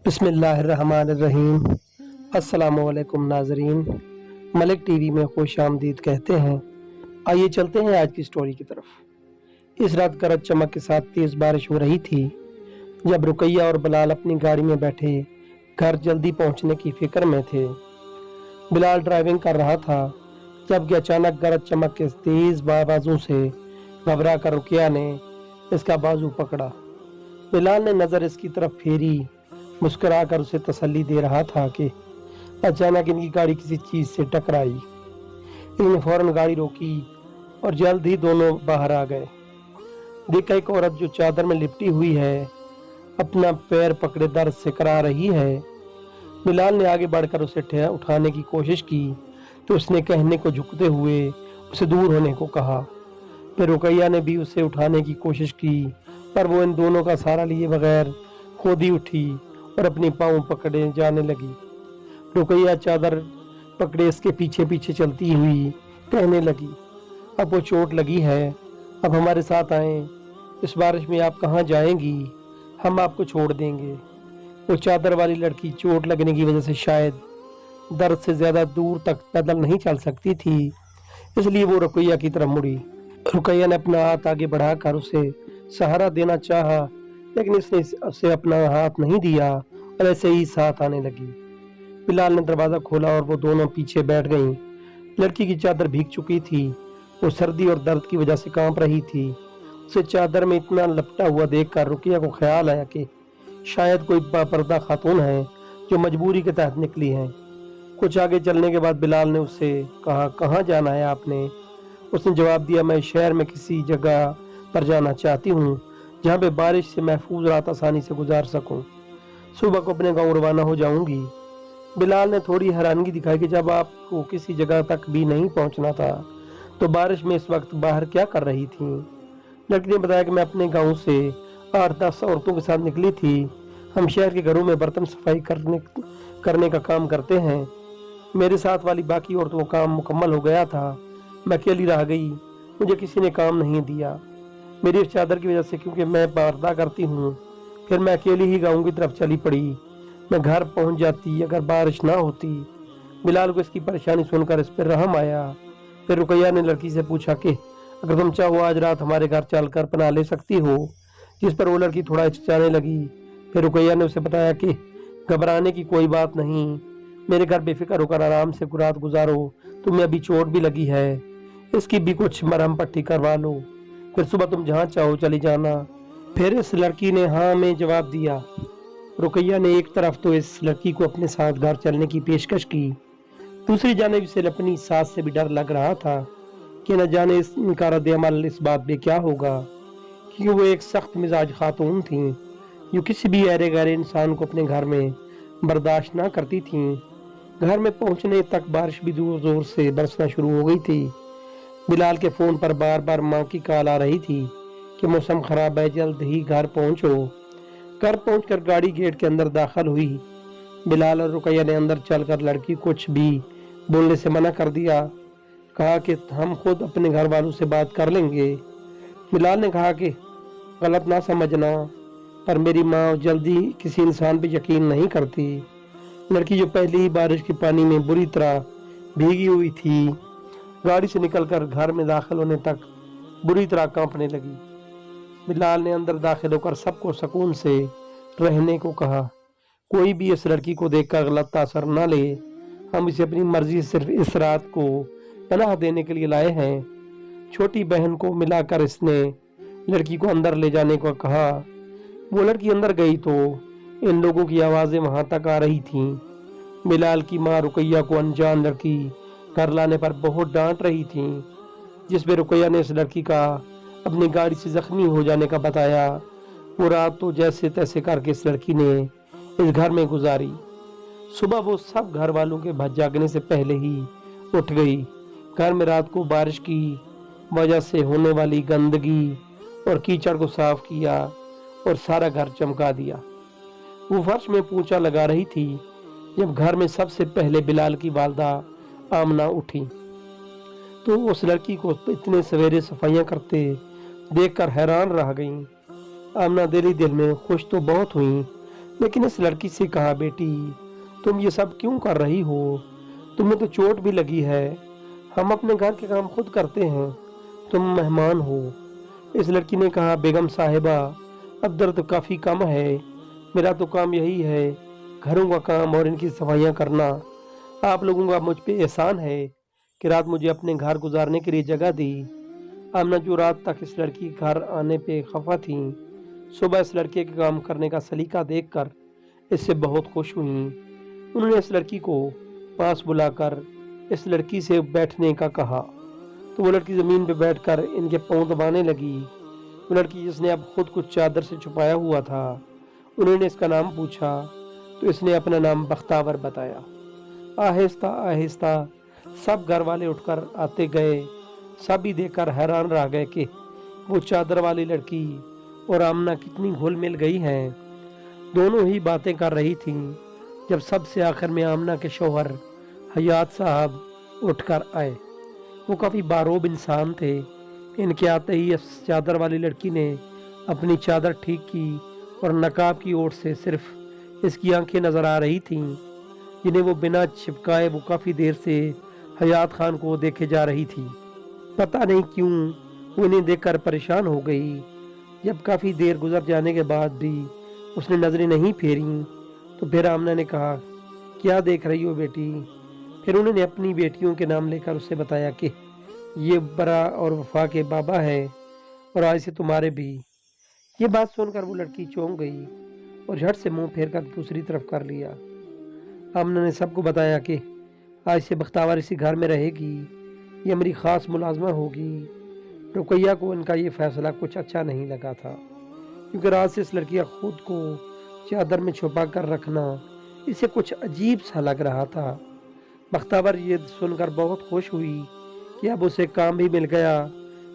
बिस्मिल्लाहिर्रहमानिर्रहीम। अस्सलामुअलैकुम नाजरीन, मलिक टीवी में खुश आमदीद कहते हैं। आइए चलते हैं आज की स्टोरी की तरफ। इस रात गरज चमक के साथ तेज बारिश हो रही थी। जब रुकैया और बिलाल अपनी गाड़ी में बैठे घर जल्दी पहुंचने की फिक्र में थे। बिलाल ड्राइविंग कर रहा था जबकि अचानक गरज चमक के तेज बाजू से घबरा कर रुकैया ने इसका बाजू पकड़ा। बिलाल ने नजर इसकी तरफ फेरी, मुस्कुराकर उसे तसल्ली दे रहा था कि अचानक इनकी गाड़ी किसी चीज से टकराई। इन्होंने फौरन गाड़ी रोकी और जल्द ही दोनों बाहर आ गए। देखा एक औरत जो चादर में लिपटी हुई है अपना पैर पकड़े दर्द से करा रही है। बिलाल ने आगे बढ़कर उसे उठाने की कोशिश की तो उसने कहने को झुकते हुए उसे दूर होने को कहा। फिर रुकैया ने भी उसे उठाने की कोशिश की पर वो इन दोनों का सहारा लिए बगैर खुद ही उठी और अपनी पाँव पकड़े जाने लगी। रुकैया चादर पकड़े इसके पीछे पीछे चलती हुई कहने लगी, अब वो चोट लगी है, अब हमारे साथ आए। इस बारिश में आप कहाँ जाएंगी, हम आपको छोड़ देंगे। वो चादर वाली लड़की चोट लगने की वजह से शायद दर्द से ज्यादा दूर तक पैदल नहीं चल सकती थी, इसलिए वो रुकैया की तरफ मुड़ी। रुकैया ने अपना हाथ आगे बढ़ाकर उसे सहारा देना चाहा, लेकिन इसने उसे अपना हाथ नहीं दिया और ऐसे ही साथ आने लगी। बिलाल ने दरवाजा खोला और वो दोनों पीछे बैठ गईं। लड़की की चादर भीग चुकी थी, वो सर्दी और दर्द की वजह से कांप रही थी। उसे चादर में इतना लपटा हुआ देखकर रुकैया को ख्याल आया कि शायद कोई बेपर्दा खातून है जो मजबूरी के तहत निकली है। कुछ आगे चलने के बाद बिलाल ने उससे कहा, कहाँ जाना है आपने? उसने जवाब दिया, मैं शहर में किसी जगह पर जाना चाहती हूँ जहाँ पे बारिश से महफूज रात आसानी से गुजार सकूं। सुबह को अपने गांव रवाना हो जाऊंगी। बिलाल ने थोड़ी हैरानगी दिखाई कि जब आपको किसी जगह तक भी नहीं पहुंचना था तो बारिश में इस वक्त बाहर क्या कर रही थी? लड़की ने बताया कि मैं अपने गांव से 8-10 औरतों के साथ निकली थी। हम शहर के घरों में बर्तन सफाई करने का काम करते हैं। मेरे साथ वाली बाकी औरतों का काम मुकम्मल हो गया था, मैं अकेली रह गई। मुझे किसी ने काम नहीं दिया। मेरी इस चादर की वजह से, क्योंकि मैं पर्दा करती हूँ, फिर मैं अकेली ही गाँव की तरफ चली पड़ी। मैं घर पहुँच जाती अगर बारिश ना होती। बिलाल को इसकी परेशानी सुनकर इस पर रहम आया। फिर रुकैया ने लड़की से पूछा कि अगर तुम चाहो आज रात हमारे घर चलकर पनाह ले सकती हो, जिस पर वो लड़की थोड़ा हिचकिचाने लगी। फिर रुकैया ने उसे बताया कि घबराने की कोई बात नहीं, मेरे घर बेफिक्र होकर आराम से रात गुजारो। तुम्हें अभी चोट भी लगी है, इसकी भी कुछ मरहम पट्टी करवा लो, फिर सुबह तुम जहाँ चाहो चली जाना। फिर इस लड़की ने हाँ में जवाब दिया। रुकैया ने एक तरफ तो इस लड़की को अपने साथ घर चलने की पेशकश की, दूसरी जानिब से अपनी सास से भी डर लग रहा था कि न जाने इनका रद्द-ए-अमल इस बात पे क्या होगा, क्योंकि वो एक सख्त मिजाज खातून थी जो किसी भी अरे गैर इंसान को अपने घर में बर्दाश्त ना करती थीं। घर में पहुंचने तक बारिश भी जोर जोर से बरसना शुरू हो गई थी। बिलाल के फोन पर बार बार माँ की कॉल आ रही थी कि मौसम खराब है, जल्द ही घर पहुंचो। घर पहुंचकर गाड़ी गेट के अंदर दाखिल हुई। बिलाल और रुकैया ने अंदर चलकर लड़की कुछ भी बोलने से मना कर दिया, कहा कि हम खुद अपने घर वालों से बात कर लेंगे। बिलाल ने कहा कि गलत ना समझना, पर मेरी माँ जल्दी किसी इंसान पे यकीन नहीं करती। लड़की जो पहली ही बारिश के पानी में बुरी तरह भीगी हुई थी, गाड़ी से निकलकर घर में दाखिल होने तक बुरी तरह कांपने लगी। बिलाल ने अंदर दाखिल होकर सबको सुकून से रहने को कहा। कोई भी इस लड़की को देखकर गलत असर न ले, हम इसे अपनी मर्जी से सिर्फ इस रात को पनाह देने के लिए लाए हैं। छोटी बहन को मिलाकर इसने लड़की को अंदर ले जाने को कहा। वो लड़की अंदर गई तो इन लोगों की आवाजें वहां तक आ रही थीं। बिलाल की माँ रुकैया को अनजान लड़की घर लाने पर बहुत डांट रही थी, जिस पे रुकैया ने इस लड़की का अपनी गाड़ी से जख्मी हो जाने का बताया। वो रात तो जैसे तैसे करके इस लड़की ने इस घर में गुजारी। सुबह वो सब घर वालों के भज जागने से पहले ही उठ गई। घर में रात को बारिश की वजह से होने वाली गंदगी और कीचड़ को साफ किया और सारा घर चमका दिया। वो फर्श में पोंछा लगा रही थी जब घर में सबसे पहले बिलाल की वालदा आमना उठी तो उस लड़की को इतने सवेरे सफाइयां करते देखकर हैरान रह गईं। आमना दिल ही दिल में खुश तो बहुत हुई, लेकिन इस लड़की से कहा, बेटी तुम ये सब क्यों कर रही हो, तुम्हें तो चोट भी लगी है, हम अपने घर के काम खुद करते हैं, तुम मेहमान हो। इस लड़की ने कहा, बेगम साहिबा अब दर्द तो काफ़ी कम है, मेरा तो काम यही है, घरों का काम और इनकी सफाइयाँ करना। आप लोगों का मुझ पे एहसान है कि रात मुझे अपने घर गुजारने के लिए जगह दी। आमना जो रात तक इस लड़की के घर आने पे खफा थी, सुबह इस लड़के के काम करने का सलीका देखकर इससे बहुत खुश हुई। उन्होंने इस लड़की को पास बुलाकर इस लड़की से बैठने का कहा, तो वो लड़की ज़मीन पे बैठकर इनके पाँव दबाने लगी। वो लड़की जिसने अब खुद को चादर से छुपाया हुआ था, उन्होंने इसका नाम पूछा तो इसने अपना नाम बख्तावर बताया। आहिस्ता आहिस्ता सब घर वाले उठकर आते गए। सभी देखकर हैरान रह गए कि वो चादर वाली लड़की और आमना कितनी घुल मिल गई हैं। दोनों ही बातें कर रही थीं जब सबसे आखिर में आमना के शौहर हयात साहब उठकर आए। वो काफ़ी बारोब इंसान थे। इनके आते ही इस चादर वाली लड़की ने अपनी चादर ठीक की और नकाब की ओर से सिर्फ इसकी आंखें नज़र आ रही थीं, जिन्हें वो बिना छिपकाए वो काफ़ी देर से हयात खान को देखे जा रही थी। पता नहीं क्यों वो इन्हें देखकर परेशान हो गई। जब काफ़ी देर गुजर जाने के बाद भी उसने नज़रें नहीं फेरी तो फिर आमना ने कहा, क्या देख रही हो बेटी। फिर उन्होंने अपनी बेटियों के नाम लेकर उससे बताया कि ये बरा और वफा के बाबा है और आज से तुम्हारे भी। ये बात सुनकर वो लड़की चौंक गई और झट से मुंह फेर कर दूसरी तरफ कर लिया। आमना ने सबको बताया कि आज से बख्तावर इसी घर में रहेगी, ये मेरी ख़ास मुलाजमा होगी। रुकैया को इनका ये फैसला कुछ अच्छा नहीं लगा था, क्योंकि रात से इस लड़की का खुद को चादर में छुपा कर रखना इसे कुछ अजीब सा लग रहा था। बख्तावर ये सुनकर बहुत खुश हुई कि अब उसे काम भी मिल गया।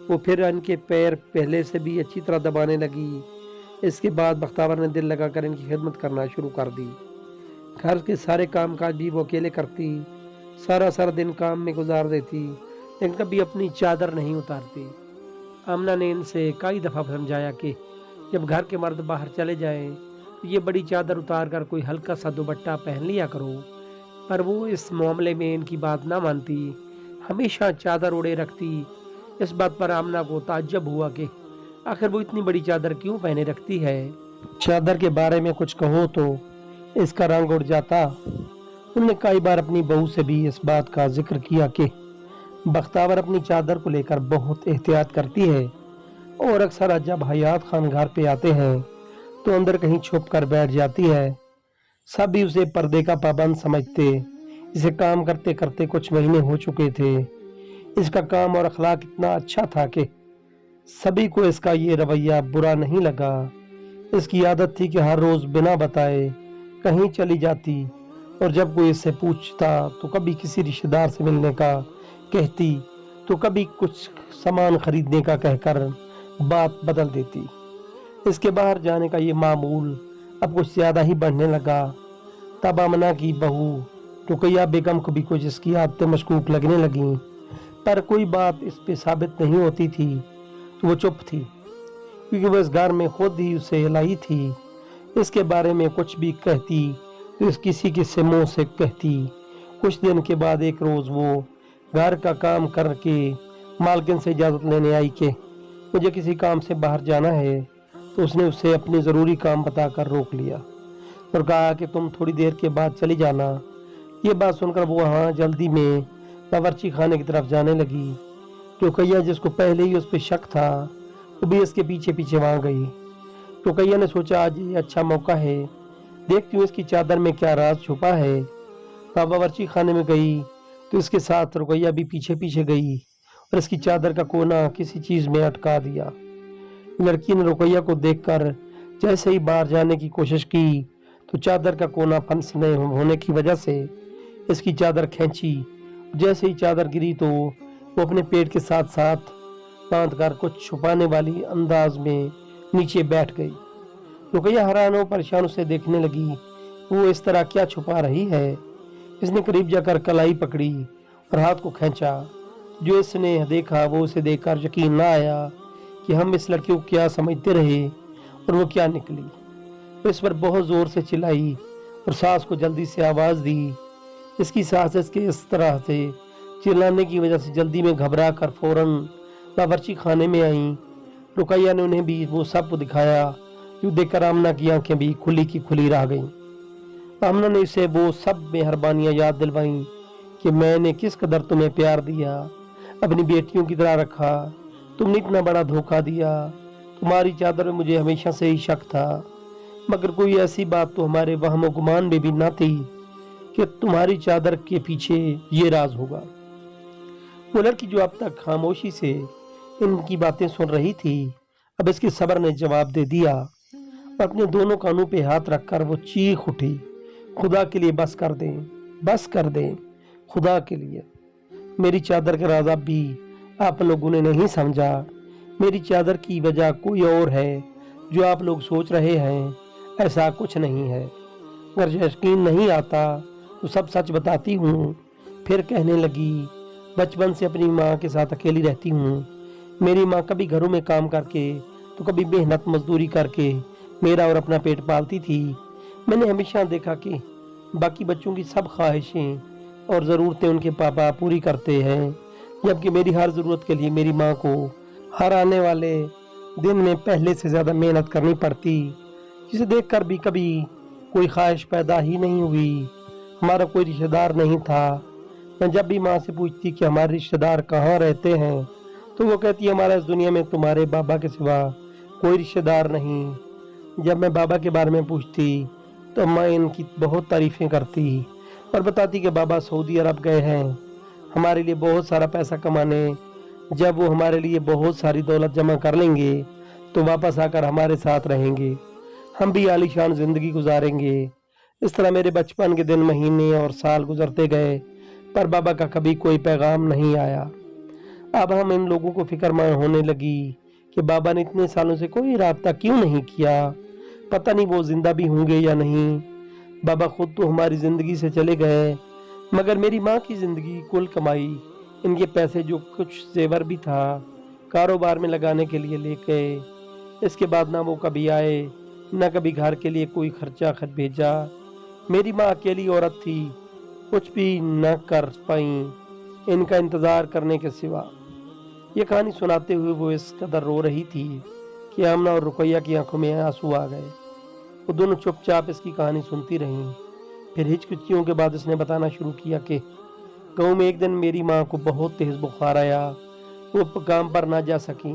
वो फिर इनके पैर पहले से भी अच्छी तरह दबाने लगी। इसके बाद बख्तावर ने दिल लगाकर इनकी खिदमत करना शुरू कर दी। घर के सारे काम काज भी वो अकेले करती, सारा सारा दिन काम में गुजार देती, लेकिन कभी अपनी चादर नहीं उतारती। आमना ने इनसे कई दफ़ा समझाया कि जब घर के मर्द बाहर चले जाएं तो ये बड़ी चादर उतार कर कोई हल्का सा दुपट्टा पहन लिया करो, पर वो इस मामले में इनकी बात ना मानती, हमेशा चादर ओढ़े रखती। इस बात पर आमना को ताज्जुब हुआ कि आखिर वो इतनी बड़ी चादर क्यों पहने रखती है। चादर के बारे में कुछ कहो तो इसका रंग उड़ जाता। उन्होंने कई बार अपनी बहू से भी इस बात का जिक्र किया कि बख्तावर अपनी चादर को लेकर बहुत एहतियात करती है और अक्सर जब हयात खान घर पे आते हैं तो अंदर कहीं छुप कर बैठ जाती है। सभी उसे पर्दे का पाबंद समझते। इसे काम करते करते कुछ महीने हो चुके थे। इसका काम और अखलाक इतना अच्छा था कि सभी को इसका ये रवैया बुरा नहीं लगा। इसकी आदत थी कि हर रोज बिना बताए कहीं चली जाती और जब कोई इससे पूछता तो कभी किसी रिश्तेदार से मिलने का कहती तो कभी कुछ सामान खरीदने का कहकर बात बदल देती। इसके बाहर जाने का ये मामूल अब कुछ ज्यादा ही बढ़ने लगा। तब आमना की बहू रुकैया बेगम को भी कुछ इसकी आदतें मशकूक लगने लगीं, पर कोई बात इस पे साबित नहीं होती थी तो वो चुप थी, क्योंकि वो इस घर में खुद ही उसे लाई थी। इसके बारे में कुछ भी कहती तो इस किसी के से मुंह से कहती। कुछ दिन के बाद एक रोज वो घर का काम करके मालकिन से इजाज़त लेने आई कि मुझे किसी काम से बाहर जाना है, तो उसने उसे अपने ज़रूरी काम बताकर रोक लिया और कहा कि तुम थोड़ी देर के बाद चली जाना। ये बात सुनकर वो वहाँ जल्दी में बावर्ची खाने की तरफ जाने लगी। रुकैया जिसको पहले ही उस पर शक था वो भी इसके पीछे पीछे वहाँ गई। रुकैया ने सोचा आज ये अच्छा मौका है, देखती हूँ इसकी चादर में क्या राज छुपा है। बावर्ची खाने में गई तो इसके साथ रुकैया भी पीछे पीछे गई और इसकी चादर का कोना किसी चीज में अटका दिया। लड़की ने रुकैया को देखकर जैसे ही बाहर जाने की कोशिश की तो चादर का कोना फंसने होने की वजह से इसकी चादर खींची। जैसे ही चादर गिरी तो वो अपने पेट के साथ साथ बांध कर कुछ छुपाने वाली अंदाज में नीचे बैठ गई। रुकैया हैरान और परेशान उसे देखने लगी, वो इस तरह क्या छुपा रही है। इसने करीब जाकर कलाई पकड़ी और हाथ को खींचा। जो इसने देखा वो उसे देखकर यकीन ना आया कि हम इस लड़की को क्या समझते रहे और वो क्या निकली। वो इस पर बहुत ज़ोर से चिल्लाई और सास को जल्दी से आवाज़ दी। इसकी सास इसके इस तरह से चिल्लाने की वजह से जल्दी में घबरा कर फौरन बावर्ची खाने में आई। रुकैया ने उन्हें भी वो सब दिखाया, जो देखकर आमना की आंखें भी खुली की खुली रह गईं। आमना ने इसे वो सब मेहरबानियां याद दिलवाईं कि मैंने किस कदर तुम्हें प्यार दिया, अपनी बेटियों की तरह रखा, तुमने इतना बड़ा धोखा दिया, तुम्हारी चादर में मुझे हमेशा से ही शक था, मगर कोई ऐसी बात तो हमारे वहम गुमान में भी ना थी कि तुम्हारी चादर के पीछे ये राज होगा। वो लड़की जो अब तक खामोशी से इनकी बातें सुन रही थी, अब इसके सब्र ने जवाब दे दिया। अपने दोनों कानों पे हाथ रखकर वो चीख उठी, खुदा के लिए बस कर दें, बस कर दें, खुदा के लिए। मेरी चादर का राज अब भी आप लोगों ने नहीं समझा। मेरी चादर की वजह कोई और है जो आप लोग सोच रहे हैं, ऐसा कुछ नहीं है। अगर यकीन नहीं आता तो सब सच बताती हूँ। फिर कहने लगी, बचपन से अपनी माँ के साथ अकेली रहती हूँ। मेरी माँ कभी घरों में काम करके तो कभी मेहनत मजदूरी करके मेरा और अपना पेट पालती थी। मैंने हमेशा देखा कि बाकी बच्चों की सब ख्वाहिशें और ज़रूरतें उनके पापा पूरी करते हैं, जबकि मेरी हर ज़रूरत के लिए मेरी माँ को हर आने वाले दिन में पहले से ज़्यादा मेहनत करनी पड़ती, जिसे देखकर भी कभी कोई ख्वाहिश पैदा ही नहीं हुई। हमारा कोई रिश्तेदार नहीं था। मैं जब भी माँ से पूछती कि हमारे रिश्तेदार कहाँ रहते हैं, तो वो कहती हमारा इस दुनिया में तुम्हारे बाबा के सिवा कोई रिश्तेदार नहीं। जब मैं बाबा के बारे में पूछती तो अम्मा इनकी बहुत तारीफ़ें करती और बताती कि बाबा सऊदी अरब गए हैं हमारे लिए बहुत सारा पैसा कमाने। जब वो हमारे लिए बहुत सारी दौलत जमा कर लेंगे तो वापस आकर हमारे साथ रहेंगे, हम भी आलीशान ज़िंदगी गुजारेंगे। इस तरह मेरे बचपन के दिन, महीने और साल गुजरते गए, पर बाबा का कभी कोई पैगाम नहीं आया। अब हम इन लोगों को फिक्रमंद होने लगी कि बाबा ने इतने सालों से कोई राब्ता क्यों नहीं किया। पता नहीं वो जिंदा भी होंगे या नहीं। बाबा खुद तो हमारी ज़िंदगी से चले गए, मगर मेरी माँ की ज़िंदगी, कुल कमाई, इनके पैसे, जो कुछ जेवर भी था, कारोबार में लगाने के लिए ले गए। इसके बाद ना वो कभी आए, ना कभी घर के लिए कोई खर्चा भेजा। मेरी माँ अकेली औरत थी, कुछ भी न कर पाई इनका इंतज़ार करने के सिवा। ये कहानी सुनाते हुए वो इस कदर रो रही थी कि आमना और रुकैया की आंखों में आंसू आ गए। वो दोनों चुपचाप इसकी कहानी सुनती रहीं। फिर हिचकिचियों के बाद इसने बताना शुरू किया कि गाँव में एक दिन मेरी माँ को बहुत तेज बुखार आया, वो काम पर ना जा सकी।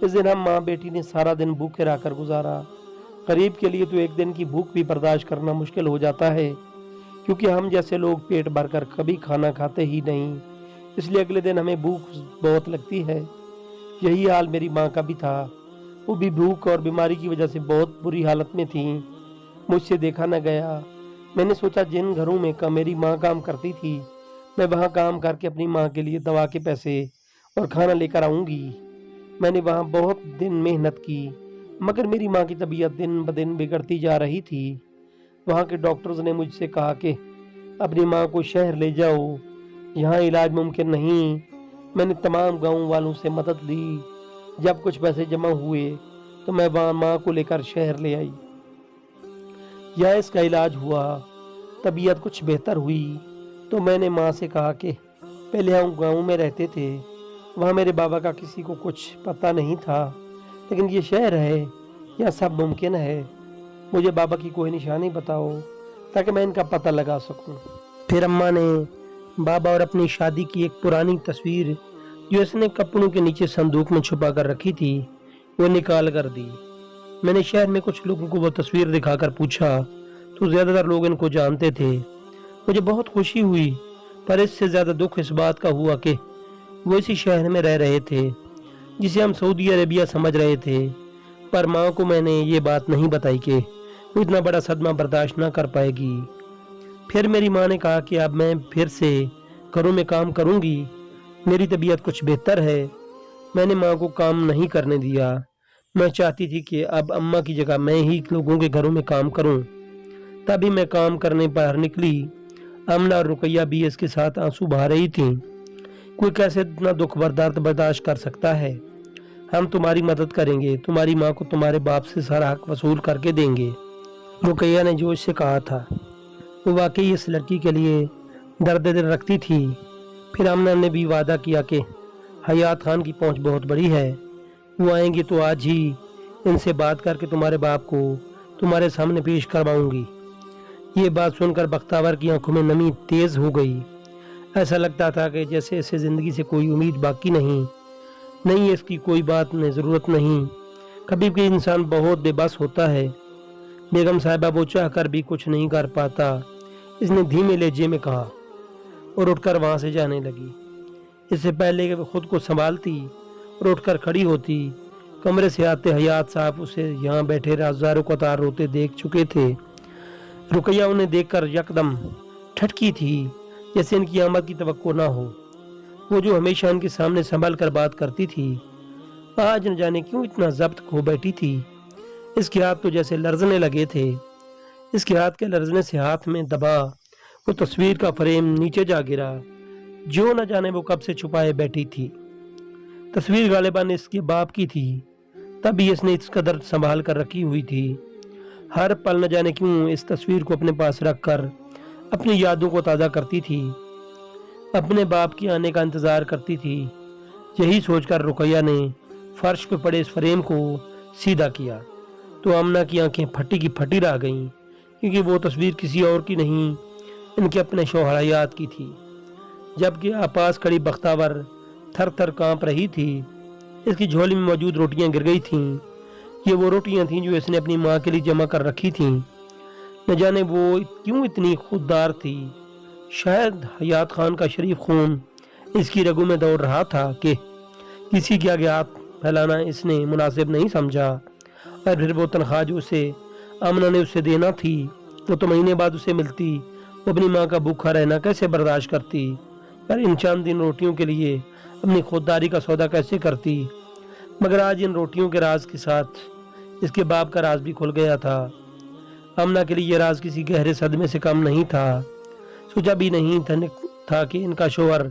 इस दिन हम माँ बेटी ने सारा दिन भूखे रहकर गुजारा। गरीब के लिए तो एक दिन की भूख भी बर्दाश्त करना मुश्किल हो जाता है, क्योंकि हम जैसे लोग पेट भरकर कभी खाना खाते ही नहीं, इसलिए अगले दिन हमें भूख बहुत लगती है। यही हाल मेरी माँ का भी था। वो भी भूख और बीमारी की वजह से बहुत बुरी हालत में थी। मुझसे देखा न गया। मैंने सोचा जिन घरों में मेरी माँ काम करती थी, मैं वहाँ काम करके अपनी माँ के लिए दवा के पैसे और खाना लेकर आऊँगी। मैंने वहाँ बहुत दिन मेहनत की, मगर मेरी माँ की तबीयत दिन ब दिन बिगड़ती जा रही थी। वहाँ के डॉक्टर्स ने मुझसे कहा कि अपनी माँ को शहर ले जाओ, यहाँ इलाज मुमकिन नहीं। मैंने तमाम गांव वालों से मदद ली। जब कुछ पैसे जमा हुए तो मैं वहाँ माँ को लेकर शहर ले आई। यहाँ इसका इलाज हुआ, तबीयत कुछ बेहतर हुई तो मैंने माँ से कहा कि पहले हम गांव में रहते थे, वहाँ मेरे बाबा का किसी को कुछ पता नहीं था, लेकिन ये शहर है, यहाँ सब मुमकिन है। मुझे बाबा की कोई निशानी बताओ ताकि मैं इनका पता लगा सकूं। फिर अम्मा ने बाबा और अपनी शादी की एक पुरानी तस्वीर, जो इसने कपड़ों के नीचे संदूक में छुपा कर रखी थी, वो निकाल कर दी। मैंने शहर में कुछ लोगों को वो तस्वीर दिखाकर पूछा तो ज़्यादातर लोग इनको जानते थे। मुझे बहुत खुशी हुई, पर इससे ज़्यादा दुख इस बात का हुआ कि वो इसी शहर में रह रहे थे जिसे हम सऊदी अरेबिया समझ रहे थे। पर माँ को मैंने ये बात नहीं बताई कि वो इतना बड़ा सदमा बर्दाश्त ना कर पाएगी। फिर मेरी माँ ने कहा कि अब मैं फिर से घरों में काम करूँगी, मेरी तबीयत कुछ बेहतर है। मैंने माँ को काम नहीं करने दिया। मैं चाहती थी कि अब अम्मा की जगह मैं ही लोगों के घरों में काम करूँ। तभी मैं काम करने बाहर निकली। आमना और रुकैया भी इसके साथ आंसू बहा रही थी। कोई कैसे इतना दुख बर्दाश्त कर सकता है। हम तुम्हारी मदद करेंगे, तुम्हारी माँ को तुम्हारे बाप से सारा हक वसूल करके देंगे। رقیہ نے جوش سے کہا تھا۔ وہ واقعی اس لڑکی کے لیے درد دل رکھتی تھی۔ پھر آمنہ نے بھی وعدہ کیا کہ حیات خان کی پہنچ بہت بڑی ہے، وہ آئیں گے تو آج ہی ان سے بات کر کے تمہارے باپ کو تمہارے سامنے پیش کرواؤں گی۔ یہ بات سن کر بختیور کی آنکھوں میں نمی تیز ہو گئی۔ ایسا لگتا تھا کہ جیسے اسے زندگی سے کوئی امید باقی نہیں، اس کی کوئی بات میں ضرورت نہیں۔ کبھی بھی انسان بہت بے بس ہوتا ہے۔ بیگم صاحبہ وہ چاہ کر بھی کچھ نہیں کر پاتا، اس نے دھیمے لہجے میں کہا اور اٹھ کر وہاں سے جانے لگی۔ اس سے پہلے کہ وہ خود کو سنبھالتی اور اٹھ کر کھڑی ہوتی، کمرے سے آتے حیات صاحب اسے یہاں بیٹھے رازداروں کو قطار روتے دیکھ چکے تھے۔ رقیہ انہیں دیکھ کر یکدم ٹھٹکی تھی، جیسے ان کی آمد کی توقع نہ ہو۔ وہ جو ہمیشہ ان کے سامنے سنبھل کر بات کرتی تھی، آج نہ جانے کیوں اتنا ضبط کھو بیٹھی تھی۔ اس کے ہاتھ تو جیسے لرزنے لگے تھے۔ اس کے ہاتھ کے لرزنے سے ہاتھ میں دبا وہ تصویر کا فریم نیچے جا گرا جو نہ جانے وہ کب سے چھپائے بیٹھی تھی۔ تصویر غالباً اس کے باپ کی تھی، تبھی اس نے اس قدر سنبھال کر رکھی ہوئی تھی۔ ہر پل نہ جانے کیوں اس تصویر کو اپنے پاس رکھ کر اپنی یادوں کو تازہ کرتی تھی، اپنے باپ کے آنے کا انتظار کرتی تھی۔ یہی سوچ کر رقیہ نے فرش پہ پڑے اس فریم کو سیدھا کیا تو آمنہ کی آنکھیں پھٹی کی پھٹی رہ گئیں، کیونکہ وہ تصویر کسی اور کی نہیں، ان کے اپنے شوہر حیات کی تھی۔ جبکہ آپاس کھڑی بختیور تھر تھر کانپ رہی تھی۔ اس کی جھولی میں موجود روٹیاں گر گئی تھیں۔ یہ وہ روٹیاں تھیں جو اس نے اپنی ماں کے لیے جمع کر رکھی تھیں۔ نہ جانے وہ کیوں اتنی خوددار تھی۔ شاید حیات خان کا شریف خون اس کی رگوں میں دوڑ رہا تھا کہ کسی کے آگے ہاتھ پھیلانا اس نے مناسب نہیں سمجھا، اور پھر وہ تنخواہ جو اسے آمنہ نے اسے دینا تھی، وہ تو مہینے بعد اسے ملتی، وہ اپنی ماں کا بھوکا رہنا کیسے برداشت کرتی، پر ان چند دن روٹیوں کے لیے اپنی خودداری کا سودا کیسے کرتی۔ مگر آج ان روٹیوں کے راز کے ساتھ اس کے باپ کا راز بھی کھل گیا تھا۔ آمنہ کے لیے یہ راز کسی گہرے صدمے سے کم نہیں تھا۔ سوچا بھی نہیں تھا کہ ان کا شوہر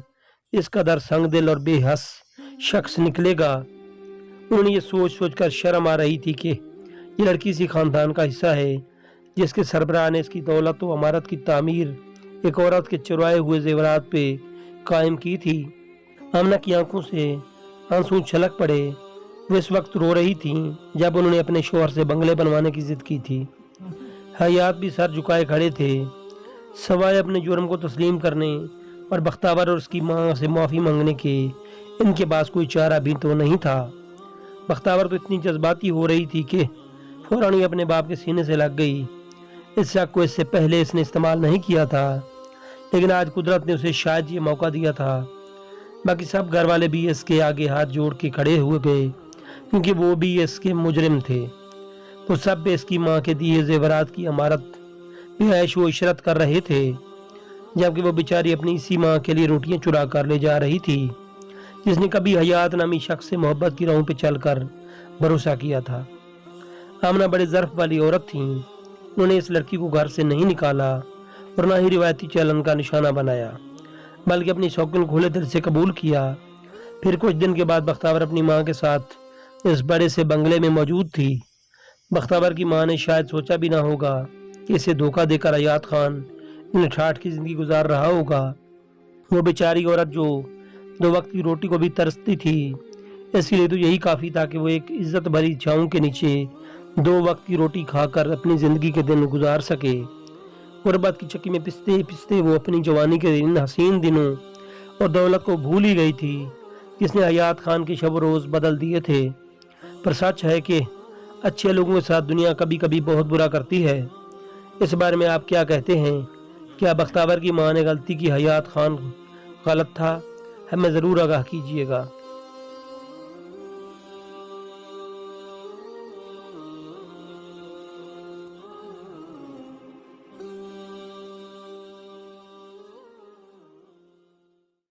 اس قدر سنگ دل اور بے حس شخص نکلے گا۔ انہوں نے یہ سوچ کر شرم آ رہی تھی کہ یہ لڑکی اسی خاندان کا حصہ ہے جس کے سربراہ نے اس کی دولت و عمارت کی تعمیر ایک عورت کے چرائے ہوئے زیورات پہ قائم کی تھی۔ آمنہ کی آنکھوں سے آنسو چھلک پڑے۔ وہ اس وقت رو رہی تھی جب انہوں نے اپنے شوہر سے بنگلے بنوانے کی ضد کی تھی۔ حیات بھی سر جھکائے کھڑے تھے، سوائے اپنے جرم کو تسلیم کرنے اور بختیور اور اس کی ماں سے معافی مانگنے کے ان کے پاس کوئی چارہ بھی تو نہیں تھا۔ بختیور تو اتنی جذباتی ہو رہی تھی کہ فوراً ہی اپنے باپ کے سینے سے لگ گئی۔ اس شک کو اس سے پہلے اس نے استعمال نہیں کیا تھا، لیکن آج قدرت نے اسے شاید یہ موقع دیا تھا۔ باقی سب گھر والے بھی اس کے آگے ہاتھ جوڑ کے کھڑے ہوئے گئے، کیونکہ وہ بھی اس کے مجرم تھے۔ وہ سب بھی اس کی ماں کے دیے زیورات کی عمارت پہ عیش و عشرت کر رہے تھے، جبکہ وہ بیچاری اپنی اسی ماں کے لیے روٹیاں چرا کر لے جا رہی تھی جس نے کبھی حیات نامی شخص سے محبت کی راہوں پہ چل کر بھروسہ کیا تھا۔ آمنہ بڑے ظرف والی عورت تھیں۔ انہوں نے اس لڑکی کو گھر سے نہیں نکالا اور نہ ہی روایتی چلن کا نشانہ بنایا، بلکہ اپنی شوقن کھلے دل سے قبول کیا۔ پھر کچھ دن کے بعد بختیور اپنی ماں کے ساتھ اس بڑے سے بنگلے میں موجود تھی۔ بختیور کی ماں نے شاید سوچا بھی نہ ہوگا کہ اسے دھوکہ دے کر حیات خان انہیں ٹھاٹھ کی زندگی گزار رہا ہوگا۔ وہ بیچاری عورت جو 2 وقت کی روٹی کو بھی ترستی تھی، اس کے لیے تو یہی کافی تھا کہ وہ ایک عزت بھری چھاؤں کے نیچے 2 وقت کی روٹی کھا کر اپنی زندگی کے دن گزار سکے۔ غربت کی چکی میں پستے پستے وہ اپنی جوانی کے ان حسین دنوں اور دولت کو بھول ہی گئی تھی جس نے حیات خان کے شب و روز بدل دیے تھے۔ پر سچ ہے کہ اچھے لوگوں کے ساتھ دنیا کبھی کبھی بہت برا کرتی ہے۔ اس بارے میں آپ کیا کہتے ہیں؟ کیا بختیور کی ماں نے غلطی کی؟ حیات خان غلط تھا؟ ہمیں ضرور آگاہ کیجیے گا۔